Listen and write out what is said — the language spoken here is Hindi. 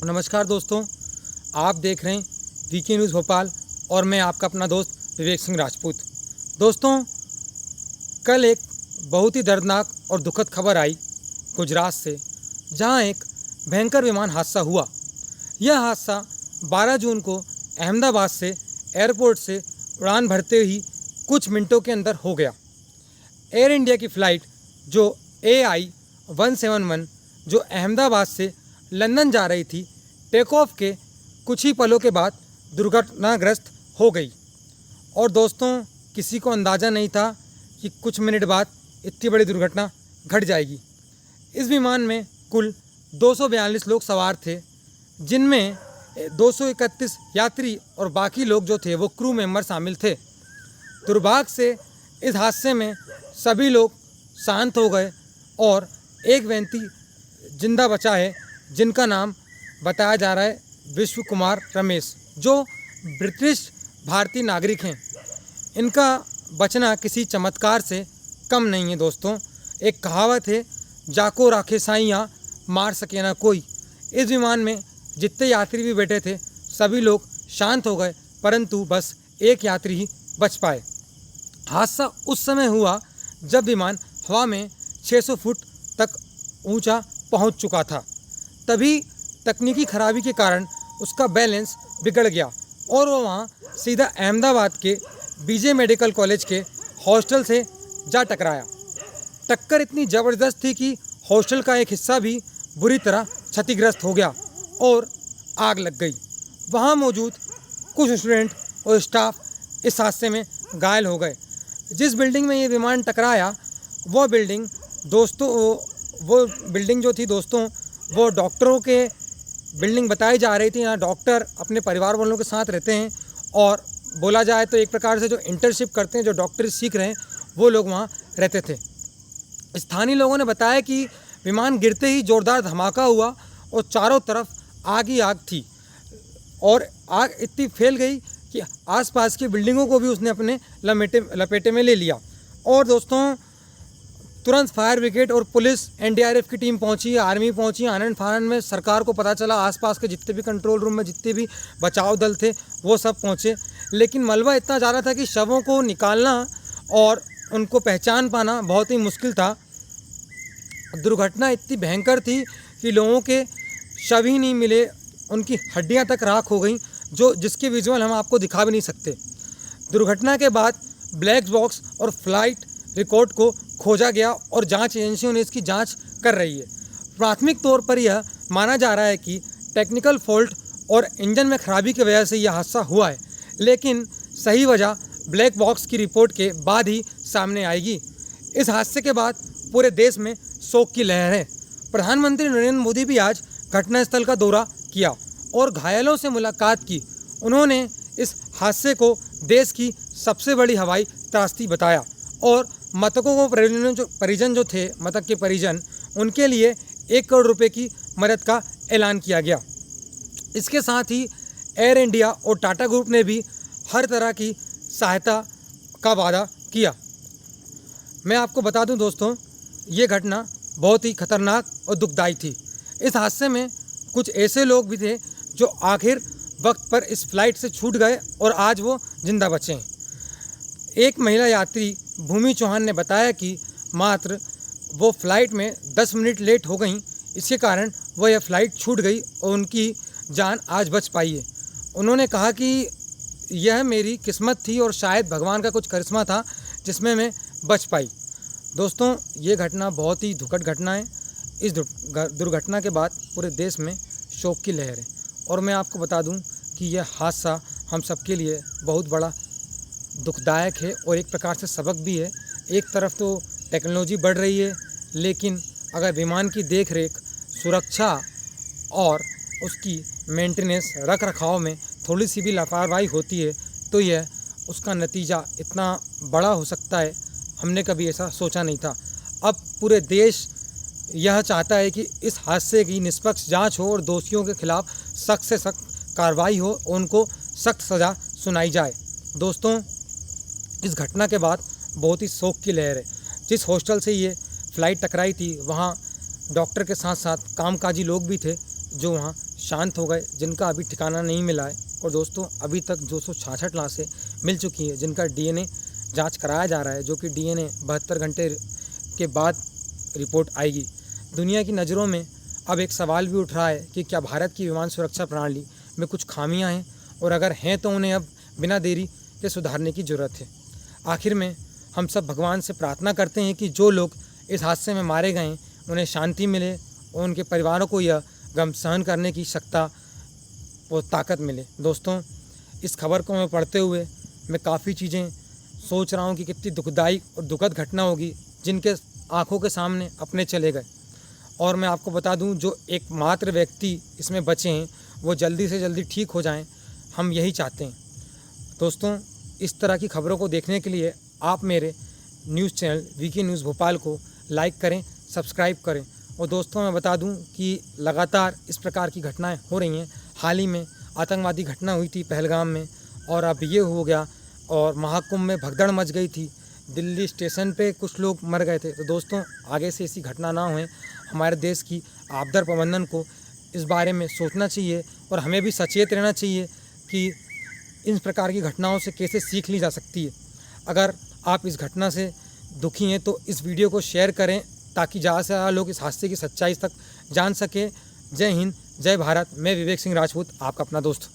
नमस्कार दोस्तों, आप देख रहे हैं वीके न्यूज़ भोपाल और मैं आपका अपना दोस्त विवेक सिंह राजपूत। दोस्तों, कल एक बहुत ही दर्दनाक और दुखद खबर आई गुजरात से, जहां एक भयंकर विमान हादसा हुआ। यह हादसा 12 जून को अहमदाबाद से एयरपोर्ट से उड़ान भरते ही कुछ मिनटों के अंदर हो गया। एयर इंडिया की फ़्लाइट जो AI-171 जो अहमदाबाद से लंदन जा रही थी, टेक ऑफ के कुछ ही पलों के बाद दुर्घटनाग्रस्त हो गई। और दोस्तों, किसी को अंदाज़ा नहीं था कि कुछ मिनट बाद इतनी बड़ी दुर्घटना घट जाएगी। इस विमान में कुल 242 लोग सवार थे, जिनमें 231 यात्री और बाकी लोग जो थे वो क्रू मेंबर शामिल थे। दुर्भाग्य से इस हादसे में सभी लोग शांत हो गए और एक व्यक्ति जिंदा बचा है, जिनका नाम बताया जा रहा है विश्व कुमार रमेश, जो ब्रिटिश भारतीय नागरिक हैं। इनका बचना किसी चमत्कार से कम नहीं है। दोस्तों, एक कहावत है, जाको राखे साइयाँ मार सके ना कोई। इस विमान में जितने यात्री भी बैठे थे सभी लोग शांत हो गए, परंतु बस एक यात्री ही बच पाए। हादसा उस समय हुआ जब विमान हवा में 600 फुट तक ऊंचा पहुंच चुका था। तभी तकनीकी खराबी के कारण उसका बैलेंस बिगड़ गया और वो वहाँ सीधा अहमदाबाद के BJ मेडिकल कॉलेज के हॉस्टल से जा टकराया। टक्कर इतनी ज़बरदस्त थी कि हॉस्टल का एक हिस्सा भी बुरी तरह क्षतिग्रस्त हो गया और आग लग गई। वहाँ मौजूद कुछ स्टूडेंट और स्टाफ इस हादसे में घायल हो गए। जिस बिल्डिंग में ये विमान टकराया वो बिल्डिंग जो थी दोस्तों, वो डॉक्टरों के बिल्डिंग बताई जा रही थी। यहाँ डॉक्टर अपने परिवार वालों के साथ रहते हैं और बोला जाए तो एक प्रकार से जो इंटर्नशिप करते हैं, जो डॉक्टरी सीख रहे हैं, वो लोग वहाँ रहते थे। स्थानीय लोगों ने बताया कि विमान गिरते ही ज़ोरदार धमाका हुआ और चारों तरफ आग ही आग थी और आग इतनी फैल गई कि आसपास की बिल्डिंगों को भी उसने अपने लपेटे में ले लिया। और दोस्तों, तुरंत फायर ब्रिगेड और पुलिस NDRF की टीम पहुंची, आर्मी पहुंची। आनंद फानन में सरकार को पता चला, आसपास के जितने भी कंट्रोल रूम में जितने भी बचाव दल थे वो सब पहुंचे, लेकिन मलबा इतना ज़्यादा था कि शवों को निकालना और उनको पहचान पाना बहुत ही मुश्किल था। दुर्घटना इतनी भयंकर थी कि लोगों के शव ही नहीं मिले, उनकी हड्डियाँ तक राख हो गई, जिसके विजुअल हम आपको दिखा भी नहीं सकते। दुर्घटना के बाद ब्लैक बॉक्स और फ्लाइट रिकॉर्ड को खोजा गया और जांच एजेंसियों ने इसकी जांच कर रही है। प्राथमिक तौर पर यह माना जा रहा है कि टेक्निकल फॉल्ट और इंजन में खराबी की वजह से यह हादसा हुआ है, लेकिन सही वजह ब्लैक बॉक्स की रिपोर्ट के बाद ही सामने आएगी। इस हादसे के बाद पूरे देश में शोक की लहर है। प्रधानमंत्री नरेंद्र मोदी भी आज घटनास्थल का दौरा किया और घायलों से मुलाकात की। उन्होंने इस हादसे को देश की सबसे बड़ी हवाई त्रासदी बताया और मृतकों को परिजन जो थे, मृतक के परिजन, उनके लिए 1 करोड़ रुपए की मदद का ऐलान किया गया। इसके साथ ही एयर इंडिया और टाटा ग्रुप ने भी हर तरह की सहायता का वादा किया। मैं आपको बता दूं दोस्तों, ये घटना बहुत ही खतरनाक और दुखदाई थी। इस हादसे में कुछ ऐसे लोग भी थे जो आखिर वक्त पर इस फ्लाइट से छूट गए और आज वो जिंदा बचे हैं। एक महिला यात्री भूमि चौहान ने बताया कि मात्र वो फ्लाइट में 10 मिनट लेट हो गई, इसके कारण वो यह फ़्लाइट छूट गई और उनकी जान आज बच पाई है। उन्होंने कहा कि यह मेरी किस्मत थी और शायद भगवान का कुछ करिश्मा था जिसमें मैं बच पाई। दोस्तों, ये घटना बहुत ही दुखद घटना है। इस दुर्घटना के बाद पूरे देश में शोक की लहर है और मैं आपको बता दूं कि यह हादसा हम सबके लिए बहुत बड़ा दुखदायक है और एक प्रकार से सबक भी है। एक तरफ तो टेक्नोलॉजी बढ़ रही है, लेकिन अगर विमान की देख रेख, सुरक्षा और उसकी मेंटेनेंस, रख रखाव में थोड़ी सी भी लापरवाही होती है तो यह उसका नतीजा इतना बड़ा हो सकता है, हमने कभी ऐसा सोचा नहीं था। अब पूरे देश यह चाहता है कि इस हादसे की निष्पक्ष जांच हो और दोषियों के खिलाफ सख्त से सख्त कार्रवाई हो और उनको सख्त सज़ा सुनाई जाए। दोस्तों, इस घटना के बाद बहुत ही शोक की लहर है। जिस हॉस्टल से ये फ़्लाइट टकराई थी वहाँ डॉक्टर के साथ साथ कामकाजी लोग भी थे जो वहाँ शांत हो गए, जिनका अभी ठिकाना नहीं मिला है। और दोस्तों अभी तक 266 लाशें मिल चुकी हैं जिनका डीएनए जांच कराया जा रहा है, जो कि डीएनए 72 घंटे के बाद रिपोर्ट आएगी। दुनिया की नज़रों में अब एक सवाल भी उठ रहा है कि क्या भारत की विमान सुरक्षा प्रणाली में कुछ खामियां हैं, और अगर हैं तो उन्हें अब बिना देरी के सुधारने की ज़रूरत है। आखिर में हम सब भगवान से प्रार्थना करते हैं कि जो लोग इस हादसे में मारे गए हैं उन्हें शांति मिले और उनके परिवारों को यह गम सहन करने की शक्ति और ताकत मिले। दोस्तों इस खबर को मैं पढ़ते हुए मैं काफ़ी चीज़ें सोच रहा हूँ कि कितनी दुखदायी और दुखद घटना होगी जिनके आंखों के सामने अपने चले गए। और मैं आपको बता दूं, जो एकमात्र व्यक्ति इसमें बचे हैं वो जल्दी से जल्दी ठीक हो जाएं, हम यही चाहते हैं। दोस्तों इस तरह की खबरों को देखने के लिए आप मेरे news channel VK news Bhopal को लाइक करें, सब्सक्राइब करें। और दोस्तों मैं बता दूं कि लगातार इस प्रकार की घटनाएं हो रही हैं। हाल ही में आतंकवादी घटना हुई थी पहलगाम में, और अब ये हो गया, और महाकुंभ में भगदड़ मच गई थी, दिल्ली स्टेशन पे कुछ लोग मर गए थे। तो दोस्तों आगे से ऐसी घटना ना होए, हमारे देश की आपदा प्रबंधन को इस बारे में सोचना चाहिए और हमें भी सचेत रहना चाहिए कि इन प्रकार की घटनाओं से कैसे सीख ली जा सकती है। अगर आप इस घटना से दुखी हैं तो इस वीडियो को शेयर करें ताकि ज़्यादा से ज़्यादा लोग इस हादसे की सच्चाई तक जान सकें। जय हिंद, जय भारत। मैं विवेक सिंह राजपूत, आपका अपना दोस्त।